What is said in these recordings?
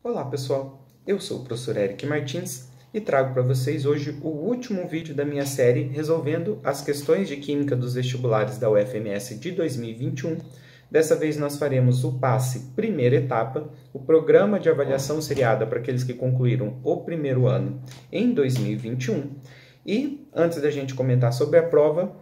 Olá pessoal, eu sou o professor Eric Martins e trago para vocês hoje o último vídeo da minha série resolvendo as questões de Química dos vestibulares da UFMS de 2021. Dessa vez nós faremos o PASSE primeira etapa, o Programa de Avaliação Seriada para aqueles que concluíram o primeiro ano em 2021. E antes da gente comentar sobre a prova,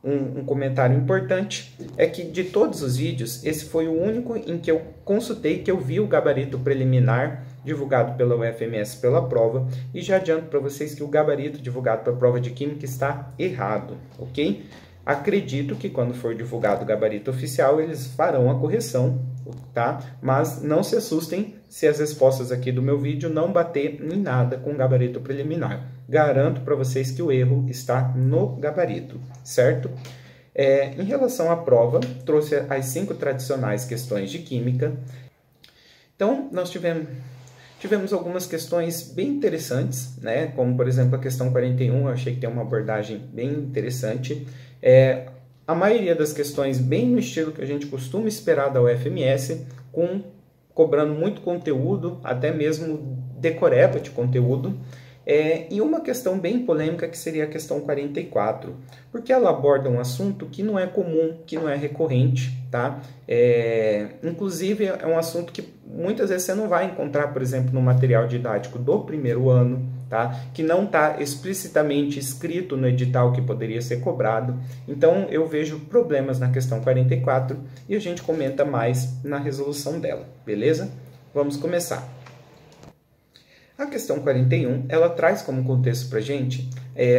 um comentário importante é que de todos os vídeos, esse foi o único em que eu consultei, que eu vi o gabarito preliminar divulgado pela UFMS pela prova, e já adianto para vocês que o gabarito divulgado para a prova de Química está errado, ok? Acredito que quando for divulgado o gabarito oficial, eles farão a correção, tá? Mas não se assustem se as respostas aqui do meu vídeo não bater em nada com o gabarito preliminar. Garanto para vocês que o erro está no gabarito, certo? Em relação à prova, trouxe as 5 tradicionais questões de Química. Então, nós tivemos algumas questões bem interessantes, né? Como, por exemplo, a questão 41, eu achei que tem uma abordagem bem interessante. A maioria das questões bem no estilo que a gente costuma esperar da UFMS, cobrando muito conteúdo, até mesmo decoreba de conteúdo. E uma questão bem polêmica que seria a questão 44, porque ela aborda um assunto que não é comum, que não é recorrente, tá? Inclusive é um assunto que muitas vezes você não vai encontrar, por exemplo, no material didático do primeiro ano, tá? Que não está explicitamente escrito no edital que poderia ser cobrado. Então eu vejo problemas na questão 44 e a gente comenta mais na resolução dela, beleza? Vamos começar. A questão 41, ela traz como contexto para a gente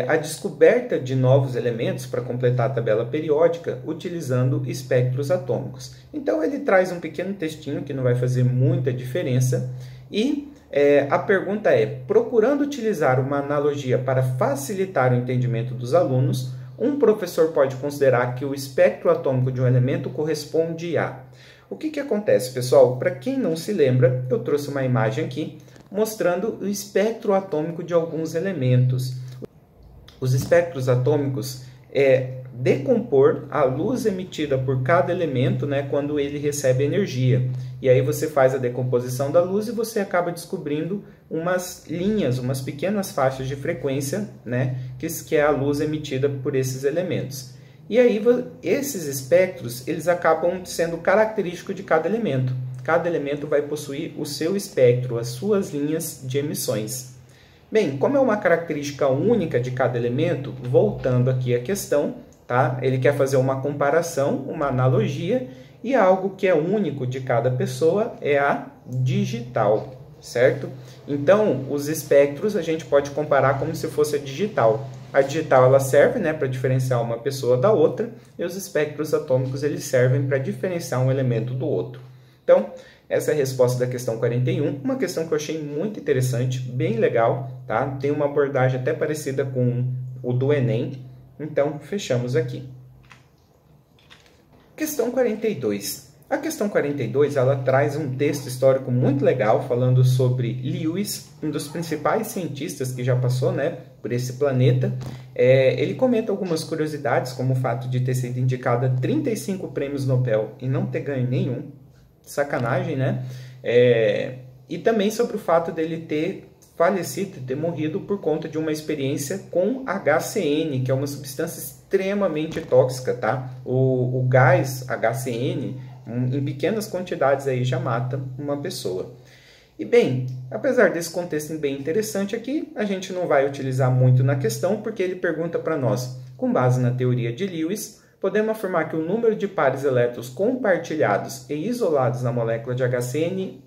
a descoberta de novos elementos para completar a tabela periódica utilizando espectros atômicos. Então ele traz um pequeno textinho que não vai fazer muita diferença e a pergunta é, procurando utilizar uma analogia para facilitar o entendimento dos alunos, um professor pode considerar que o espectro atômico de um elemento corresponde a... O que acontece, pessoal? Para quem não se lembra, eu trouxe uma imagem aqui mostrando o espectro atômico de alguns elementos. Os espectros atômicos decompor a luz emitida por cada elemento, né, quando ele recebe energia. E aí você faz a decomposição da luz e você acaba descobrindo umas linhas, umas pequenas faixas de frequência, né, que é a luz emitida por esses elementos. E aí esses espectros eles acabam sendo característicos de cada elemento. Cada elemento vai possuir o seu espectro, as suas linhas de emissões. Bem, como é uma característica única de cada elemento, voltando aqui à questão, tá? Ele quer fazer uma comparação, uma analogia, e algo que é único de cada pessoa é a digital, certo? Então, os espectros a gente pode comparar como se fosse a digital. A digital ela serve, né, para diferenciar uma pessoa da outra, e os espectros atômicos eles servem para diferenciar um elemento do outro. Então, essa é a resposta da questão 41, uma questão que eu achei muito interessante, bem legal, tá? Tem uma abordagem até parecida com o do Enem, então fechamos aqui. Questão 42. A questão 42, ela traz um texto histórico muito legal, falando sobre Lewis, um dos principais cientistas que já passou, né, por esse planeta. Ele comenta algumas curiosidades, como o fato de ter sido indicado a 35 prêmios Nobel e não ter ganho nenhum. Sacanagem, né? E também sobre o fato dele ter falecido, ter morrido por conta de uma experiência com HCN, que é uma substância extremamente tóxica, tá? O gás HCN, em pequenas quantidades aí, já mata uma pessoa. E bem, apesar desse contexto bem interessante aqui, a gente não vai utilizar muito na questão, porque ele pergunta para nós, com base na teoria de Lewis, podemos afirmar que o número de pares elétrons compartilhados e isolados na molécula de HCN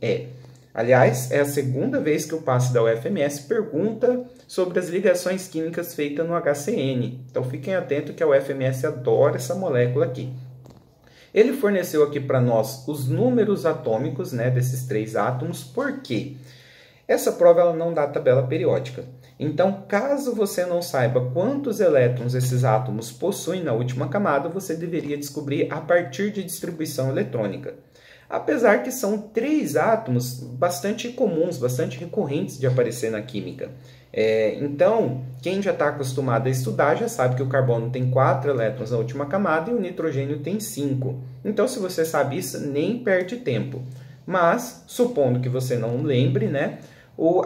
Aliás, é a segunda vez que o PASSE da UFMS pergunta sobre as ligações químicas feitas no HCN. Então fiquem atentos que a UFMS adora essa molécula aqui. Ele forneceu aqui para nós os números atômicos, né, desses 3 átomos. Por quê? Essa prova ela não dá tabela periódica. Então, caso você não saiba quantos elétrons esses átomos possuem na última camada, você deveria descobrir a partir de distribuição eletrônica. Apesar que são 3 átomos bastante comuns, bastante recorrentes de aparecer na química. Então, quem já está acostumado a estudar já sabe que o carbono tem 4 elétrons na última camada e o nitrogênio tem 5. Então, se você sabe isso, nem perde tempo. Mas, supondo que você não lembre, né?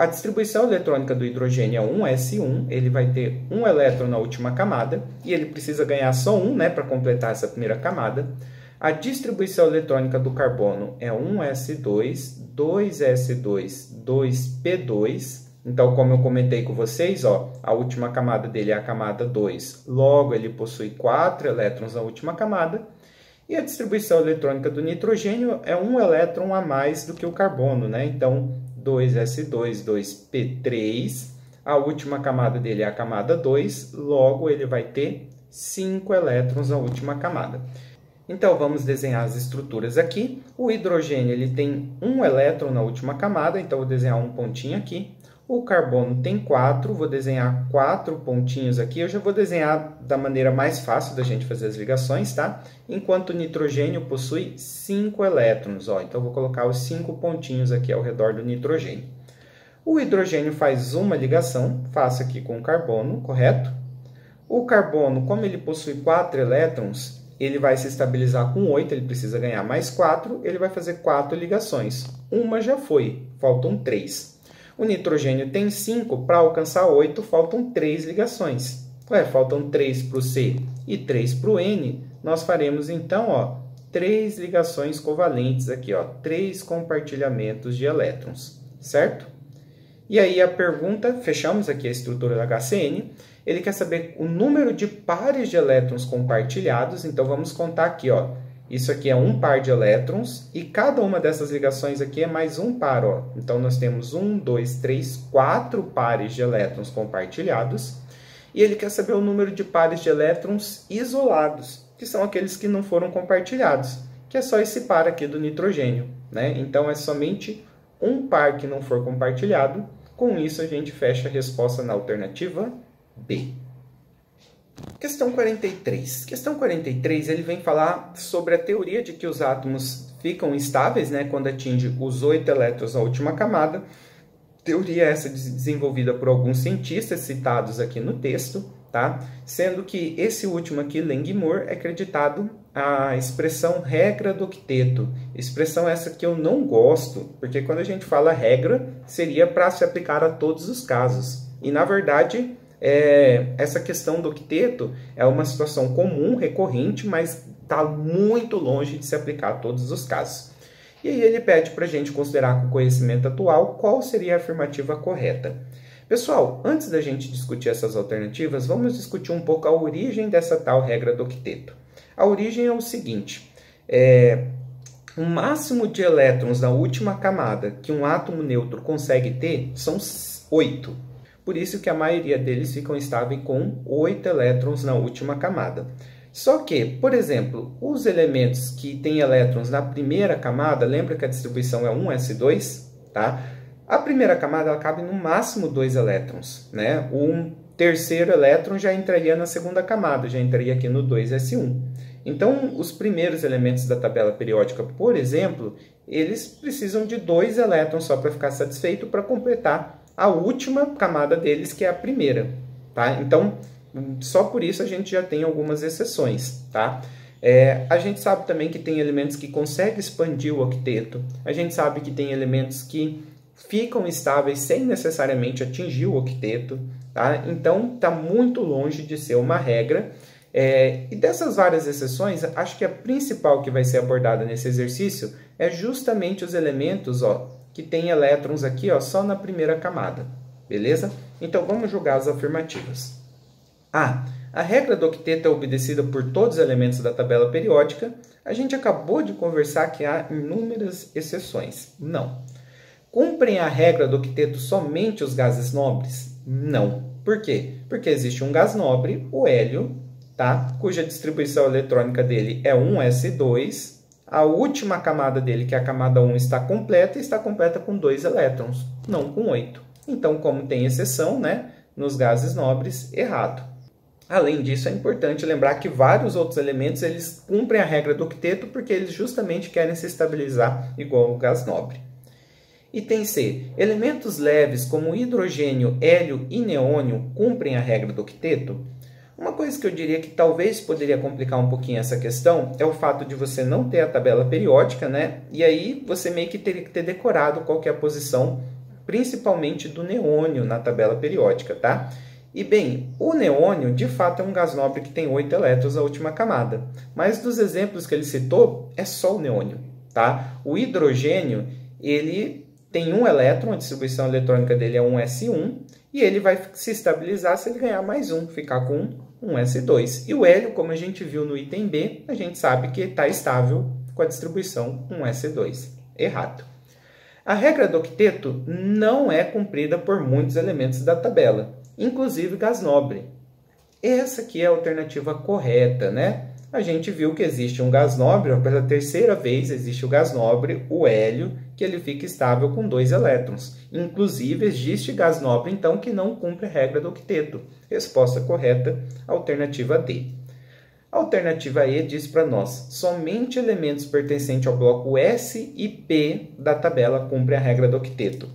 A distribuição eletrônica do hidrogênio é 1s1, ele vai ter um elétron na última camada, e ele precisa ganhar só um, né, para completar essa primeira camada. A distribuição eletrônica do carbono é 1s2, 2s2, 2p2. Então, como eu comentei com vocês, ó, a última camada dele é a camada 2, logo ele possui 4 elétrons na última camada. E a distribuição eletrônica do nitrogênio é um elétron a mais do que o carbono, né? Então, 2s2, 2p3, a última camada dele é a camada 2, logo ele vai ter 5 elétrons na última camada. Então, vamos desenhar as estruturas aqui. O hidrogênio ele tem um elétron na última camada, então vou desenhar um pontinho aqui. O carbono tem 4, vou desenhar 4 pontinhos aqui. Eu já vou desenhar da maneira mais fácil da gente fazer as ligações, tá? Enquanto o nitrogênio possui 5 elétrons, ó. Então, vou colocar os 5 pontinhos aqui ao redor do nitrogênio. O hidrogênio faz uma ligação, faço aqui com o carbono, correto? O carbono, como ele possui 4 elétrons, ele vai se estabilizar com 8, ele precisa ganhar mais 4, ele vai fazer 4 ligações. Uma já foi, faltam 3. O nitrogênio tem 5, para alcançar 8, faltam 3 ligações. Faltam 3 para o C e 3 para o N, nós faremos então, ó, 3 ligações covalentes aqui, ó, 3 compartilhamentos de elétrons, certo? E aí a pergunta, fechamos aqui a estrutura da HCN, ele quer saber o número de pares de elétrons compartilhados, então vamos contar aqui, ó. Isso aqui é um par de elétrons e cada uma dessas ligações aqui é mais um par, ó. Então, nós temos 1, 2, 3, 4 pares de elétrons compartilhados. E ele quer saber o número de pares de elétrons isolados, que são aqueles que não foram compartilhados, que é só esse par aqui do nitrogênio, né? Então, é somente um par que não for compartilhado. Com isso, a gente fecha a resposta na alternativa B. Questão 43. Questão 43, ele vem falar sobre a teoria de que os átomos ficam estáveis, né, quando atinge os 8 elétrons na última camada. Teoria essa desenvolvida por alguns cientistas citados aqui no texto, tá? Sendo que esse último aqui, Langmuir, é acreditado a expressão regra do octeto. Expressão essa que eu não gosto, porque quando a gente fala regra, seria para se aplicar a todos os casos. E, na verdade, essa questão do octeto é uma situação comum, recorrente, mas está muito longe de se aplicar a todos os casos. E aí ele pede para a gente considerar com o conhecimento atual qual seria a afirmativa correta. Pessoal, antes da gente discutir essas alternativas, vamos discutir um pouco a origem dessa tal regra do octeto. A origem é o seguinte, o máximo de elétrons na última camada que um átomo neutro consegue ter são 8. Por isso que a maioria deles ficam estáveis com 8 elétrons na última camada. Só que, por exemplo, os elementos que têm elétrons na primeira camada, lembra que a distribuição é 1s2? Tá? A primeira camada ela cabe no máximo 2 elétrons. Né? O terceiro elétron já entraria na segunda camada, já entraria aqui no 2s1. Então, os primeiros elementos da tabela periódica, por exemplo, eles precisam de 2 elétrons só para ficar satisfeito para completar a última camada deles, que é a primeira, tá? Então, só por isso a gente já tem algumas exceções, tá? A gente sabe também que tem elementos que conseguem expandir o octeto, a gente sabe que tem elementos que ficam estáveis sem necessariamente atingir o octeto, tá? Então, está muito longe de ser uma regra. E dessas várias exceções, acho que a principal que vai ser abordada nesse exercício é justamente os elementos, ó, que tem elétrons aqui, ó, só na primeira camada, beleza? Então, vamos julgar as afirmativas. A regra do octeto é obedecida por todos os elementos da tabela periódica. A gente acabou de conversar que há inúmeras exceções. Não. Cumprem a regra do octeto somente os gases nobres? Não. Por quê? Porque existe um gás nobre, o hélio, tá? Cuja distribuição eletrônica dele é 1s2. A última camada dele, que é a camada 1, está completa com 2 elétrons, não com 8. Então, como tem exceção, né, nos gases nobres, errado. Além disso, é importante lembrar que vários outros elementos eles cumprem a regra do octeto porque eles justamente querem se estabilizar igual ao gás nobre. Item C. Elementos leves como hidrogênio, hélio e neônio cumprem a regra do octeto? Uma coisa que eu diria que talvez poderia complicar um pouquinho essa questão é o fato de você não ter a tabela periódica, né? E aí você meio que teria que ter decorado qual que é a posição, principalmente do neônio na tabela periódica, tá? E bem, o neônio de fato é um gás nobre que tem 8 elétrons na última camada, mas dos exemplos que ele citou, é só o neônio, tá? O hidrogênio, ele tem 1 elétron, a distribuição eletrônica dele é 1s1, e ele vai se estabilizar se ele ganhar mais um, ficar com 1s2. E o hélio, como a gente viu no item B, a gente sabe que está estável com a distribuição 1s2. Errado. A regra do octeto não é cumprida por muitos elementos da tabela, inclusive gás nobre. Essa aqui é a alternativa correta, né? A gente viu que existe um gás nobre, pela terceira vez existe o gás nobre, o hélio, que ele fica estável com 2 elétrons. Inclusive, existe gás nobre, então, que não cumpre a regra do octeto. Resposta correta, alternativa D. A alternativa E diz para nós, somente elementos pertencentes ao bloco S e P da tabela cumprem a regra do octeto.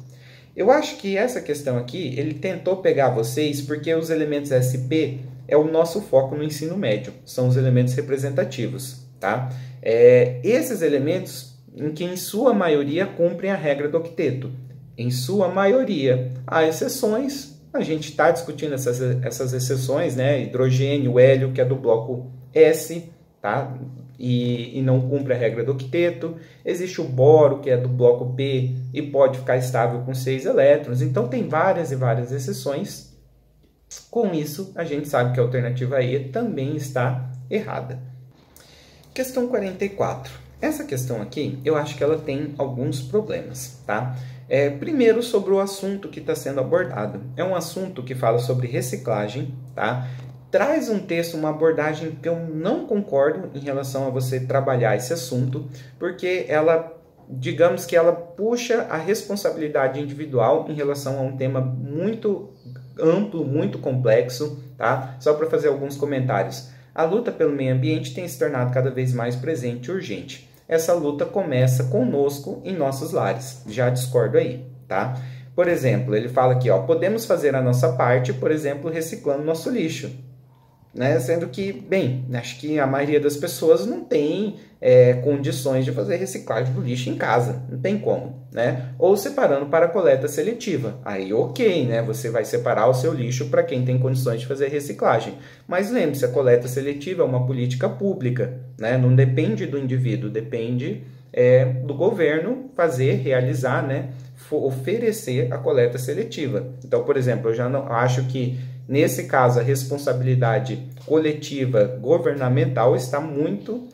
Eu acho que essa questão aqui, ele tentou pegar vocês porque os elementos S e P é o nosso foco no ensino médio, são os elementos representativos, tá? Esses elementos, em que em sua maioria cumprem a regra do octeto. Em sua maioria. Há exceções, a gente está discutindo essas exceções, né? Hidrogênio, hélio, que é do bloco S, tá? E não cumpre a regra do octeto. Existe o boro, que é do bloco P e pode ficar estável com 6 elétrons. Então, tem várias e várias exceções. Com isso, a gente sabe que a alternativa E também está errada. Questão 44. Essa questão aqui, eu acho que ela tem alguns problemas, tá? Primeiro, sobre o assunto que está sendo abordado. É um assunto que fala sobre reciclagem, tá? Traz um texto, uma abordagem que eu não concordo em relação a você trabalhar esse assunto, porque ela, digamos que ela puxa a responsabilidade individual em relação a um tema muito amplo, muito complexo, tá? Só para fazer alguns comentários. A luta pelo meio ambiente tem se tornado cada vez mais presente e urgente. Essa luta começa conosco em nossos lares. Já discordo aí, tá? Por exemplo, ele fala aqui, ó, podemos fazer a nossa parte, por exemplo, reciclando nosso lixo. Né? Sendo que, bem, acho que a maioria das pessoas não tem condições de fazer reciclagem do lixo em casa, não tem como, né? Ou separando para coleta seletiva, aí ok, né? Você vai separar o seu lixo para quem tem condições de fazer reciclagem, mas lembre-se, a coleta seletiva é uma política pública, né? Não depende do indivíduo, depende do governo fazer, realizar, né? Oferecer a coleta seletiva. Então, por exemplo, eu já não acho que nesse caso, a responsabilidade coletiva governamental está muito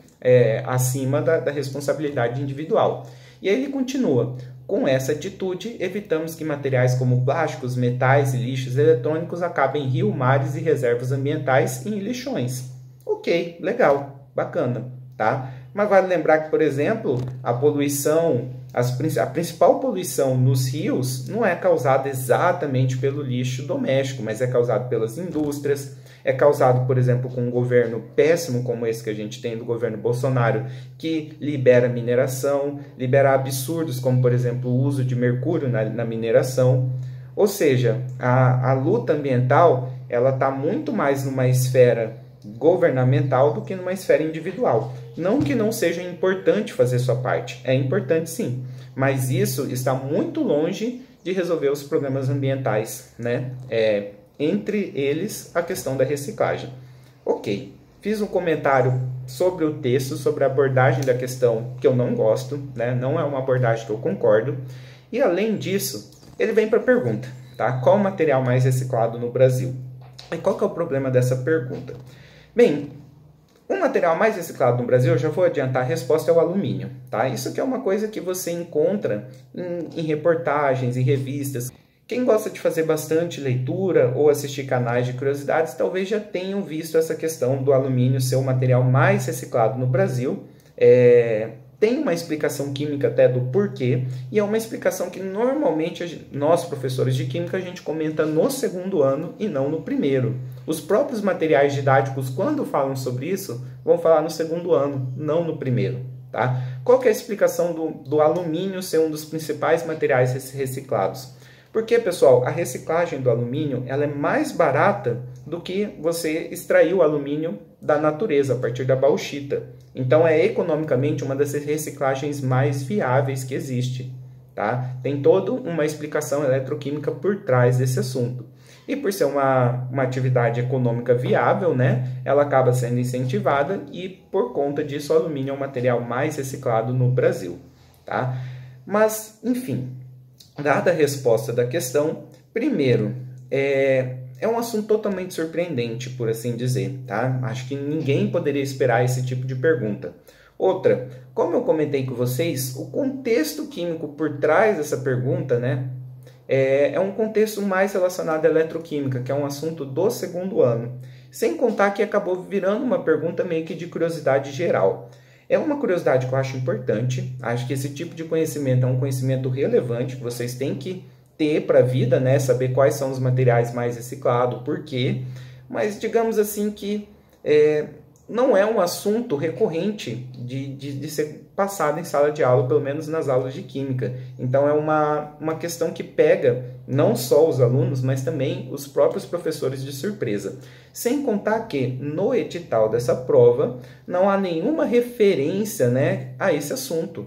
acima da responsabilidade individual. E aí ele continua, com essa atitude, evitamos que materiais como plásticos, metais e lixos eletrônicos acabem em rios, mares e reservas ambientais e em lixões. Ok, legal, bacana, tá? Mas vale lembrar que, por exemplo, a poluição, a principal poluição nos rios não é causada exatamente pelo lixo doméstico, mas é causado pelas indústrias, é causado, por exemplo, com um governo péssimo como esse que a gente tem do governo Bolsonaro, que libera mineração, libera absurdos como, por exemplo, o uso de mercúrio na mineração. Ou seja, a luta ambiental ela está muito mais numa esfera governamental do que numa esfera individual. Não que não seja importante fazer sua parte, é importante sim, mas isso está muito longe de resolver os problemas ambientais, né? Entre eles a questão da reciclagem. Ok, fiz um comentário sobre o texto, sobre a abordagem da questão que eu não gosto, né? Não é uma abordagem que eu concordo, e além disso, ele vem para a pergunta, tá? Qual o material mais reciclado no Brasil? E qual que é o problema dessa pergunta? Bem, o material mais reciclado no Brasil, eu já vou adiantar, a resposta é o alumínio, tá? Isso aqui é uma coisa que você encontra em reportagens, em revistas. Quem gosta de fazer bastante leitura ou assistir canais de curiosidades, talvez já tenham visto essa questão do alumínio ser o material mais reciclado no Brasil. Tem uma explicação química até do porquê, e é uma explicação que normalmente nós, professores de química, a gente comenta no segundo ano e não no primeiro. Os próprios materiais didáticos, quando falam sobre isso, vão falar no segundo ano, não no primeiro. Tá? Qual que é a explicação do alumínio ser um dos principais materiais reciclados? Porque, pessoal, a reciclagem do alumínio ela é mais barata do que você extrair o alumínio da natureza, a partir da bauxita. Então, é economicamente uma das reciclagens mais viáveis que existe. Tá? Tem toda uma explicação eletroquímica por trás desse assunto. E por ser uma atividade econômica viável, né, ela acaba sendo incentivada e, por conta disso, o alumínio é o material mais reciclado no Brasil. Tá? Mas, enfim, dada a resposta da questão, primeiro, é um assunto totalmente surpreendente, por assim dizer. Tá? Acho que ninguém poderia esperar esse tipo de pergunta. Outra, como eu comentei com vocês, o contexto químico por trás dessa pergunta, né, é um contexto mais relacionado à eletroquímica, que é um assunto do segundo ano. Sem contar que acabou virando uma pergunta meio que de curiosidade geral. É uma curiosidade que eu acho importante, acho que esse tipo de conhecimento é um conhecimento relevante, que vocês têm que ter para a vida, né, saber quais são os materiais mais reciclados, por quê, mas digamos assim que não é um assunto recorrente de ser passado em sala de aula, pelo menos nas aulas de química. Então, é uma questão que pega não só os alunos, mas também os próprios professores de surpresa. Sem contar que, no edital dessa prova, não há nenhuma referência, né, a esse assunto.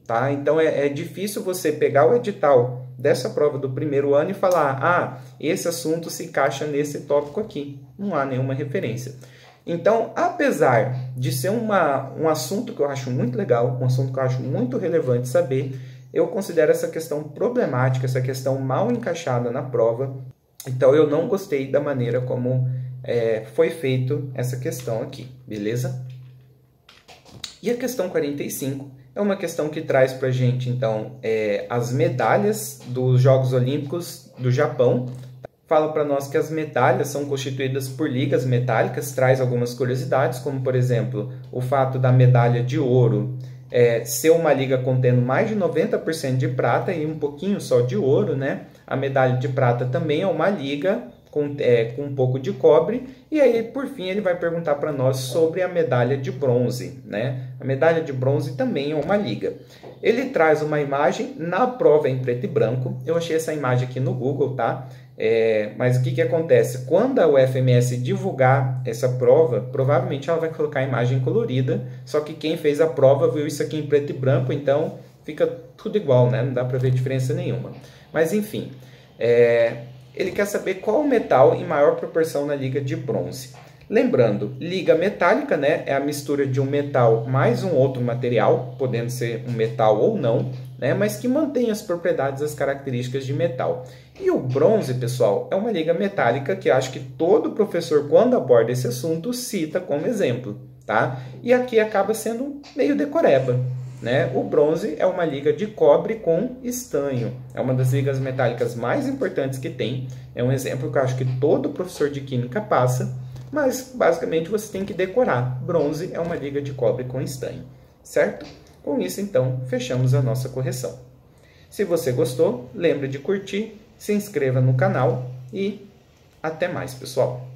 Tá? Então, é difícil você pegar o edital dessa prova do primeiro ano e falar, esse assunto se encaixa nesse tópico aqui. Não há nenhuma referência. Então, apesar de ser um assunto que eu acho muito legal, um assunto que eu acho muito relevante saber, eu considero essa questão problemática, essa questão mal encaixada na prova. Então, eu não gostei da maneira como foi feito essa questão aqui, beleza? E a questão 45 é uma questão que traz para a gente, então, as medalhas dos Jogos Olímpicos do Japão. Fala para nós que as medalhas são constituídas por ligas metálicas, traz algumas curiosidades, como, por exemplo, o fato da medalha de ouro ser uma liga contendo mais de 90% de prata e um pouquinho só de ouro, né? A medalha de prata também é uma liga com um pouco de cobre. E aí, por fim, ele vai perguntar para nós sobre a medalha de bronze, né? A medalha de bronze também é uma liga. Ele traz uma imagem na prova em preto e branco. Eu achei essa imagem aqui no Google, tá? Mas o que acontece? Quando a UFMS divulgar essa prova, provavelmente ela vai colocar a imagem colorida, só que quem fez a prova viu isso aqui em preto e branco, então fica tudo igual, né? Não dá para ver diferença nenhuma. Mas enfim, ele quer saber qual metal em maior proporção na liga de bronze. Lembrando, liga metálica, né, é a mistura de um metal mais um outro material, podendo ser um metal ou não, né, mas que mantém as propriedades, as características de metal. E o bronze, pessoal, é uma liga metálica que acho que todo professor, quando aborda esse assunto, cita como exemplo, tá? E aqui acaba sendo meio decoreba, né? O bronze é uma liga de cobre com estanho. É uma das ligas metálicas mais importantes que tem. É um exemplo que eu acho que todo professor de química passa, mas basicamente você tem que decorar. Bronze é uma liga de cobre com estanho, certo? Com isso, então, fechamos a nossa correção. Se você gostou, lembre de curtir, se inscreva no canal e até mais, pessoal!